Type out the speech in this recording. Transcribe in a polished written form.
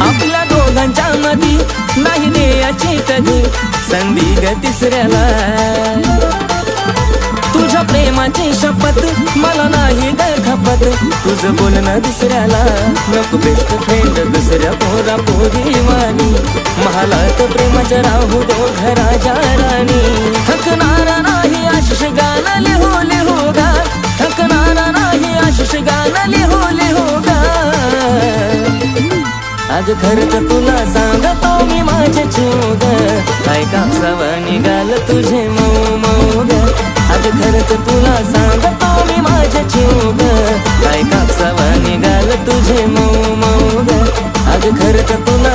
आपल्या दोघांच्या मधी नाही द्यायची कधी संधी ग तिसऱ्याला. तुझ्या प्रेमाची शपथ मला नाही ग खपत, तुझं बोलणं दुसऱ्याला नको बेस्ट फ्रेंड दुसऱ्या पोरा पोरी वाणी. महालात प्रेमाच्या राहू दो घराच्या राणी. थकणारा नाही आशिष गाणं लिहू लिहू गा, थकणारा नाही आशिष गाणं लिहू लिहू गा. आज खरंच तुला सांगतो मी माझे चूग, काय कापसावा निघाल तुझे मऊ मऊ ग. आज खरंच तुला सांगतो मी माझे चूग, काय कापसावा निघाल तुझे मऊ मऊ ग. आज खरंच तुला